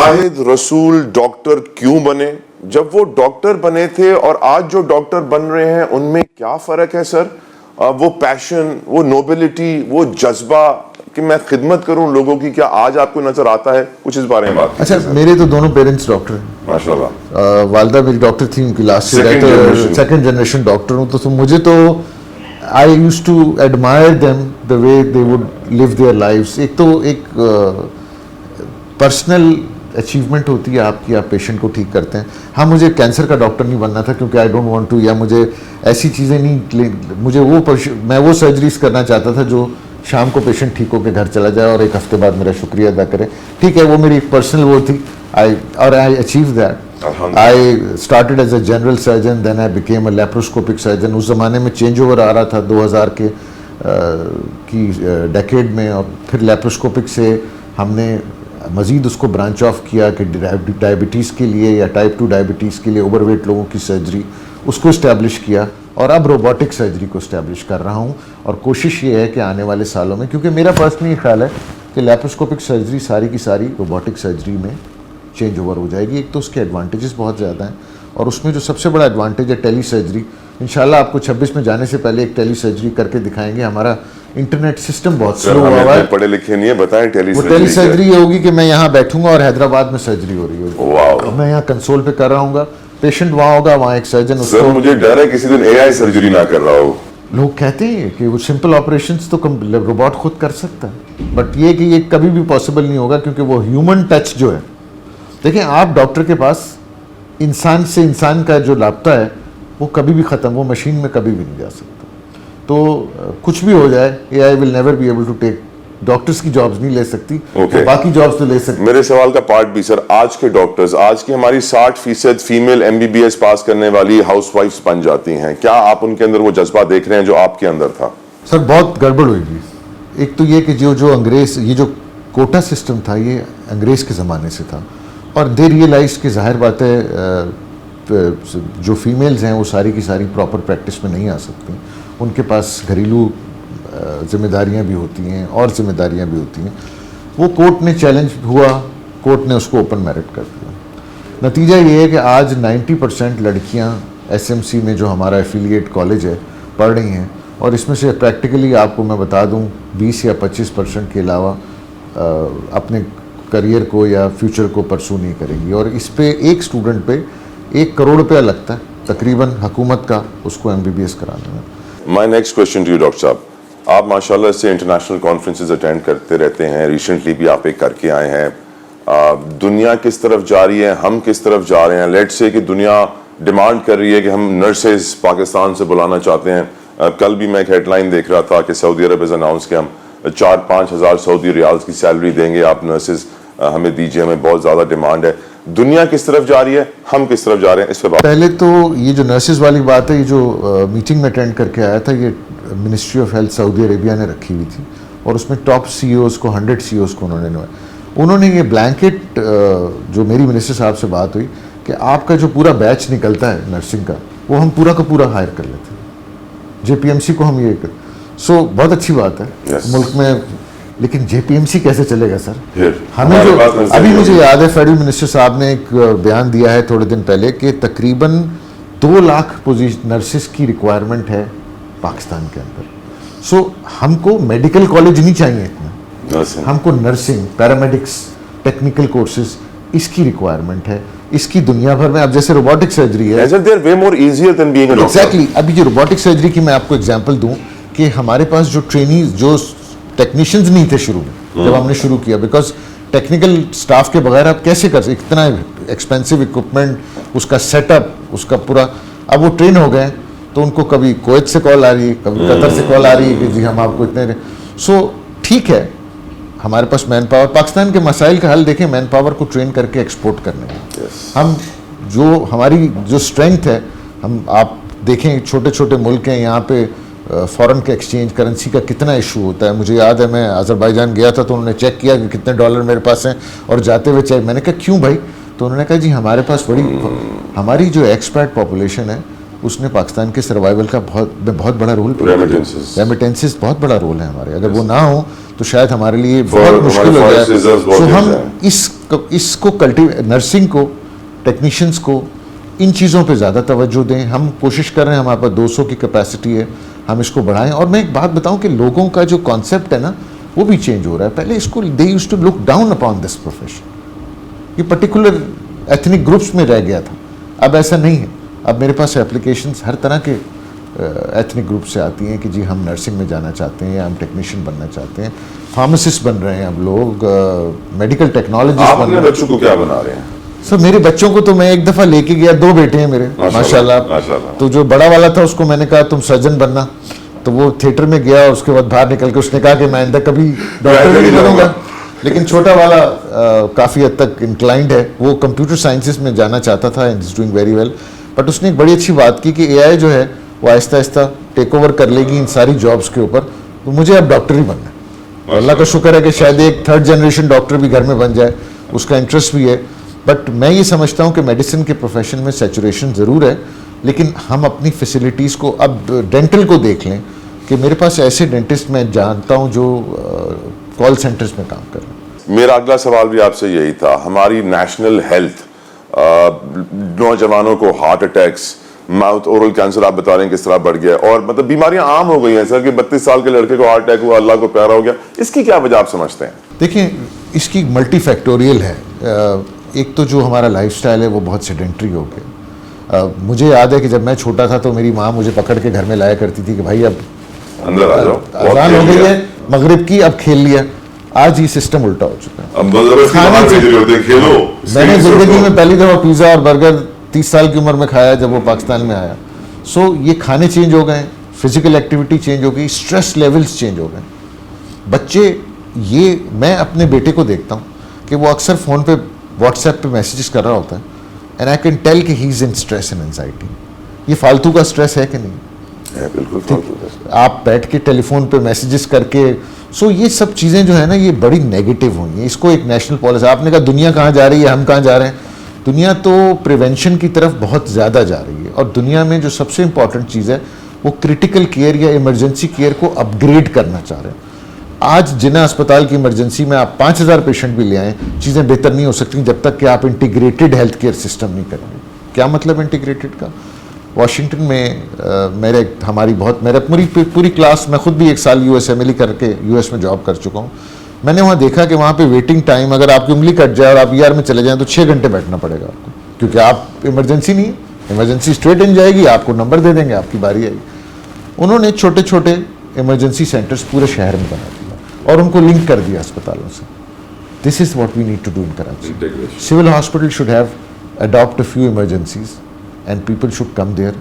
शाहिद रसूल डॉक्टर क्यों बने, जब वो डॉक्टर बने थे और आज जो डॉक्टर बन रहे हैं उनमें क्या फर्क है सर? वो पैशन, वो नोबिलिटी, वो जज्बा कि मैं खिदमत करूं लोगों की, क्या आज आपको नजर आता है? कुछ इस बारे में बात। अच्छा, मेरे तो दोनों पेरेंट्स डॉक्टर हैं माशाल्लाह। वालदा मेरी डॉक्टर थी, उनकी लास्ट सेकंड जनरेशन डॉक्टर हूँ, तो मुझे तो I used to admire them the way they would live their lives. एक तो एक पर्सनल अचीवमेंट होती है आपकी, आप पेशेंट को ठीक करते हैं। हाँ, मुझे कैंसर का डॉक्टर नहीं बनना था क्योंकि आई डोंट वांट टू, या मुझे ऐसी चीज़ें नहीं, मुझे मैं वो सर्जरीज करना चाहता था जो शाम को पेशेंट ठीक होकर घर चला जाए और एक हफ्ते बाद मेरा शुक्रिया अदा करे। ठीक है, वो मेरी एक पर्सनल वो थी, I achieve that. I started as a general surgeon, then I became a laparoscopic surgeon. उस ज़माने में चेंज ओवर आ रहा था 2000 की डेकेड में, और फिर लेप्रोस्कोपिक से हमने मज़ीद उसको ब्रांच ऑफ किया कि डायबिटीज़ के लिए या टाइप 2 डायबिटीज़ के लिए ओवरवेट लोगों की सर्जरी, उसको इस्टेब्लिश किया, और अब रोबोटिक सर्जरी को इस्टेब्लिश कर रहा हूँ। और कोशिश ये है कि आने वाले सालों में, क्योंकि मेरा पर्सनली ख्याल है कि लेप्रोस्कोपिक सर्जरी सारी की सारी रोबोटिक सर्जरी में चेंज ओवर हो जाएगी। एक तो उसके एडवांटेजेस बहुत ज़्यादा हैं, और उसमें जो सबसे बड़ा एडवांटेज है टेली सर्जरी। इंशाल्लाह आपको 26 में जाने से पहले एक टेली सर्जरी करके दिखाएंगे। हमारा इंटरनेट सिस्टम बहुत स्लो हुआ है, पढ़े लिखे नहीं है, बताएं टेली सर्जरी ये होगी कि मैं यहाँ बैठूंगा और हैदराबाद में सर्जरी हो रही होगी, मैं यहाँ कंसोल पे कर रहा हूँ, पेशेंट वहाँ होगा, वहाँ एक सर्जन उसको। सर मुझे डर है किसी दिन एआई सर्जरी ना कर रहा हो। लोग कहते हैं कि वो सिंपल ऑपरेशंस तो रोबोट खुद कर सकता है, बट ये कि ये कभी भी पॉसिबल नहीं होगा, क्योंकि वो ह्यूमन टच जो है, देखिए आप डॉक्टर के पास इंसान से इंसान का जो लापता है वो कभी भी ख़त्म, वो मशीन में कभी भी नहीं जा सकता। तो कुछ भी हो जाए, AI will never be able to take, doctors की जॉब्स नहीं ले सकती, तो बाकी जॉब्स तो ले सकती। मेरे सवाल का पार्ट भी सर, आज के डॉक्टर्स, आज की हमारी 60% फीमेल एमबीबीएस पास करने वाली हाउसवाइफ्स बन जाती हैं, क्या आप उनके अंदर वो जज्बा देख रहे हैं जो आपके अंदर था? सर बहुत गड़बड़ हुई थी। एक तो ये कि जो अंग्रेज, ये जो कोटा सिस्टम था ये अंग्रेज के ज़माने से था, और दे रियलाइज कि जाहिर बात है जो फीमेल्स हैं वो सारी की सारी प्रॉपर प्रैक्टिस में नहीं आ सकती, उनके पास घरेलू जिम्मेदारियां भी होती हैं और जिम्मेदारियां भी होती हैं। वो कोर्ट ने चैलेंज हुआ, कोर्ट ने उसको ओपन मेरिट कर दिया। नतीजा ये है कि आज 90% लड़कियां एसएमसी में, जो हमारा एफिलिएट कॉलेज है, पढ़ रही हैं, और इसमें से प्रैक्टिकली आपको मैं बता दूं 20 या 25% के अलावा अपने करियर को या फ्यूचर को परसू नहीं करेंगी। और इस पे एक स्टूडेंट पे 1 करोड़ रुपया लगता है तकरीबन हुकूमत का उसको एमबीबीएस कराने में। My next question to you doctor साहब, आप माशाल्लाह से इंटरनेशनल कॉन्फ्रेंसेस अटेंड करते रहते हैं, रिसेंटली भी आप एक करके आए हैं। दुनिया किस तरफ जा रही है, हम किस तरफ जा रहे हैं? लेट्स से कि दुनिया डिमांड कर रही है कि हम नर्सेज पाकिस्तान से बुलाना चाहते हैं। कल भी मैं एक हेडलाइन देख रहा था कि सऊदी अरब ने अनाउंस कि हम 4-5 हज़ार सऊदी रियाल्स की सैलरी देंगे, आप नर्सेज हमें दीजिए, हमें बहुत ज़्यादा डिमांड है। दुनिया किस तरफ जा रही है, हम किस तरफ जा रहे हैं, इस पर बात। पहले तो ये जो नर्सेज वाली बात है, ये जो मीटिंग में अटेंड करके आया था, ये ministry of health Saudi Arabia ने रखी हुई थी, और उसमें टॉप सीईओज़ को 100 सीईओज़ को उन्होंने ये ब्लैंकेट, जो मेरी मिनिस्टर साहब से बात हुई कि आपका जो पूरा बैच निकलता है नर्सिंग का, वो हम पूरा का पूरा हायर कर लेते हैं, जेपीएमसी को हम ये कर। सो बहुत अच्छी बात है मुल्क में, लेकिन जेपीएमसी कैसे चलेगा सर? हमें जो अभी मुझे याद है फेडरल मिनिस्टर साहब ने एक बयान दिया है थोड़े दिन पहले कि तकरीबन 2 लाख नर्सेस की रिक्वायरमेंट है पाकिस्तान के अंदर। सो हमको मेडिकल कॉलेज नहीं चाहिए इतना, हमको नर्सिंग, पैरामेडिक्स, टेक्निकल कोर्सेज, इसकी रिक्वायरमेंट है। इसकी दुनिया भर में, अब जैसे रोबोटिक सर्जरी है, एग्जैक्टली, अभी जो रोबोटिक सर्जरी की मैं आपको एग्जांपल दूं कि हमारे पास जो ट्रेनीज, जो टेक्नीशियंस नहीं थे शुरू में जब हमने शुरू किया, बिकॉज टेक्निकल स्टाफ के बगैर आप कैसे कर सकते, इतना एक्सपेंसिव इक्विपमेंट, उसका सेटअप, उसका पूरा। अब वो ट्रेन हो गए तो उनको कभी कुवैत से कॉल आ रही है, कभी कतर से कॉल आ रही है कि जी हम आपको इतने। सो ठीक है, हमारे पास मैन पावर, पाकिस्तान के मसाइल का हल देखें, मैन पावर को ट्रेन करके एक्सपोर्ट करने में। हम जो हमारी जो स्ट्रेंथ है, हम आप देखें छोटे छोटे मुल्क हैं, यहाँ पे फॉरेन के एक्सचेंज करेंसी का कितना इशू होता है। मुझे याद है मैं अज़रबैजान गया था तो उन्होंने चेक किया कि कितने डॉलर मेरे पास हैं, और जाते हुए चेक, मैंने कहा क्यों भाई? तो उन्होंने कहा जी हमारे पास हमारी जो एक्सपैट पॉपुलेशन है उसने पाकिस्तान के सर्वाइवल का बहुत बड़ा रोल, रेमिटेंसेस बहुत बड़ा रोल है हमारे, अगर वो ना हो तो शायद हमारे लिए बहुत मुश्किल हो जाए। तो हम इस इसको नर्सिंग को, टेक्नीशियंस को, इन चीज़ों पे ज़्यादा तवज्जो दें। हम कोशिश कर रहे हैं, हमारे पास 200 की कैपेसिटी है, हम इसको बढ़ाएं। और मैं एक बात बताऊं कि लोगों का जो कॉन्सेप्ट है ना, वो भी चेंज हो रहा है। पहले इसको they used to look down upon this profession, ये पर्टिकुलर एथनिक ग्रुप्स में रह गया था। अब ऐसा नहीं है। अब मेरे पास एप्लीकेशंस हर तरह के एथनिक ग्रुप से आती हैं कि जी हम नर्सिंग में जाना चाहते हैं, हम टेक्नीशियन बनना चाहते हैं, फार्मासिस्ट बन रहे हैं, अब लोग मेडिकल टेक्नोलॉजिस्ट आप बन अपने रहे हैं। बच्चों को क्या बना रहे हैं? सर मेरे बच्चों को तो मैं एक दफ़ा लेके गया, 2 बेटे हैं मेरे माशाल्लाह। माशाल्लाह। तो जो बड़ा वाला था उसको मैंने कहा तुम सर्जन बनना, तो वो थिएटर में गया, उसके बाद बाहर निकल के उसने कहा कि मैं आइंदा कभी डॉक्टर नहीं बनूंगा। लेकिन छोटा वाला काफ़ी हद तक इंक्लाइंड है, वो कंप्यूटर साइंसेस में जाना चाहता था and is doing very well. But उसने एक बड़ी अच्छी बात की कि एआई जो है वो आहिस्ता आहिस्ता टेक ओवर कर लेगी इन सारी जॉब्स के ऊपर, तो मुझे अब डॉक्टर ही बनना है। अल्लाह का शुक्र है कि शायद एक 3rd जनरेशन डॉक्टर भी घर में बन जाए, उसका इंटरेस्ट भी है। बट मैं ये समझता हूँ कि मेडिसिन के प्रोफेशन में सैचुरेशन ज़रूर है, लेकिन हम अपनी फैसिलिटीज़ को, अब डेंटल को देख लें कि मेरे पास ऐसे डेंटिस्ट मैं जानता हूँ जो कॉल सेंटर्स में काम कर रहे हैं। मेरा अगला सवाल भी आपसे यही था। हमारी नेशनल हेल्थ, नौजवानों को heart attacks, mouth oral cancer आप बता रहे हैं किस तरह बढ़ गया, और मतलब बीमारियां आम हो गई हैं सर कि 32 साल के लड़के को हार्ट अटैक हुआ, अल्लाह को प्यारा हो गया। इसकी क्या वजह आप समझते हैं? देखिए, इसकी मल्टी फैक्टोरियल है। एक तो जो हमारा लाइफस्टाइल है वो बहुत सेडेंट्री हो गया। मुझे याद है कि जब मैं छोटा था तो मेरी माँ मुझे पकड़ के घर में लाया करती थी कि भाई अब अंदर आ जाओ, अजान हो गई है मगरिब की, अब खेल लिया। आज ये सिस्टम उल्टा हो चुका है। अब जबरदस्ती बाहर भेज रहे होते हैं, खेलो। मैंने जिंदगी में पहली दफ़ा पिज़्ज़ा और बर्गर 30 साल की उम्र में खाया जब वो पाकिस्तान में आया। सो ये खाने चेंज हो गए, फिजिकल एक्टिविटी चेंज हो गई, स्ट्रेस लेवल्स चेंज हो गए। बच्चे, ये मैं अपने बेटे को देखता हूँ कि वो अक्सर फ़ोन पे व्हाट्सएप पे मैसेजेस कर रहा होता है, एंड आई कैन टेल कि he is in stress and anxiety. ये फालतू का स्ट्रेस है कि नहीं? है, बिल्कुल फालतू है। आप बैठ के टेलीफोन पे मैसेजेस करके, सो ये सब चीज़ें जो है ना, ये बड़ी नेगेटिव हुई हैं। इसको एक नेशनल पॉलिसी, आपने कहा दुनिया कहाँ जा रही है, हम कहाँ जा रहे हैं? दुनिया तो प्रिवेंशन की तरफ बहुत ज़्यादा जा रही है, और दुनिया में जो सबसे इंपॉर्टेंट चीज़ है वो क्रिटिकल केयर या इमरजेंसी केयर को अपग्रेड करना चाह रहे हैं। आज जिन्ना अस्पताल की इमरजेंसी में आप 5000 पेशेंट भी ले आएँ, चीज़ें बेहतर नहीं हो सकती जब तक कि आप इंटीग्रेटेड हेल्थ केयर सिस्टम नहीं करेंगे। क्या मतलब इंटीग्रेटेड का? वाशिंगटन में मेरा पूरी क्लास, मैं खुद भी 1 साल USMLE करके US में जॉब कर चुका हूँ। मैंने वहाँ देखा कि वहाँ पे वेटिंग टाइम, अगर आपकी उंगली कट जाए और आप ER में चले जाएं तो 6 घंटे बैठना पड़ेगा आपको, क्योंकि आप इमरजेंसी नहीं है, इमरजेंसी स्ट्रेट इन जाएगी, आपको नंबर दे देंगे, आपकी बारी आएगी। उन्होंने छोटे छोटे इमरजेंसी सेंटर्स पूरे शहर में बना दिया और उनको लिंक कर दिया अस्पतालों से। This is what we need to do in Karachi. Civil hospital should have adopt a few emergencies and people should come there.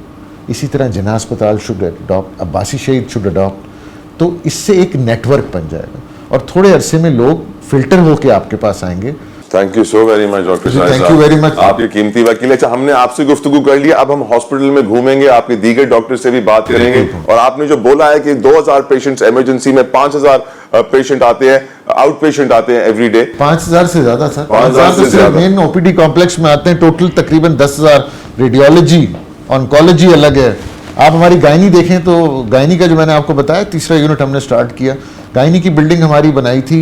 इसी तरह जिन्ना अस्पताल शुड अडॉप्ट, अब्बासी शहीद शुड अडॉप्ट। तो इससे एक नेटवर्क बन जाएगा और थोड़े अरसे में लोग फिल्टर होके आपके पास आएंगे। Thank you so very much doctor Shahid साहब। Thank you very much. आपके कीमती वकील। अच्छा, हमने आपसे गुफ्तगू कर लिया, अब हम हॉस्पिटल में घूमेंगे, आपके दीगर डॉक्टर से भी बात करेंगे। और आपने जो बोला है कि 2000 पेशेंट्स इमरजेंसी में, 5000 पेशेंट आते हैं, आउट पेशेंट आते हैं एवरी डे। 5000 से ज्यादा सर, 5000 से ज्यादा। मेन OPD कॉम्प्लेक्स में आते हैं। टोटल तकरीबन 10,000। रेडियोलॉजी, ऑन्कोलॉजी अलग है। आप हमारी गायनी देखें तो गायनी का जो मैंने आपको बताया, 3रा यूनिट हमने स्टार्ट किया। गायनी की बिल्डिंग हमारी बनाई थी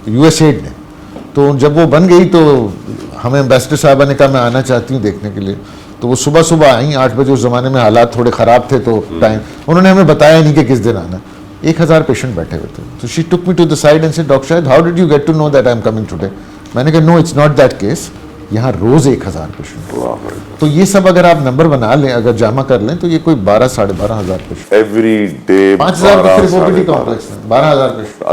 USAID ने, तो जब वो बन गई तो हमें एम्बेसडर साहबा ने कहा मैं आना चाहती हूँ देखने के लिए। तो वो सुबह सुबह आई 8 बजे। उस ज़माने में हालात थोड़े ख़राब थे तो टाइम, उन्होंने हमें बताया नहीं कि किस दिन आना। 1000 पेशेंट बैठे हुए थे। तो she took me to the side and said, doctor Shahid, how did you get to know that I am coming today? मैंने कहा no, it's not that case, यहाँ रोज़ 1000 पेशेंट। तो ये सब अगर आप नंबर बना लें, अगर जमा कर लें, तो ये कोई 12 साढ़े 12 हज़ार पेशेंट एवरी डे। 5000 सिर्फ OPD कॉम्प्लेक्स में 12,000 पेशेंट।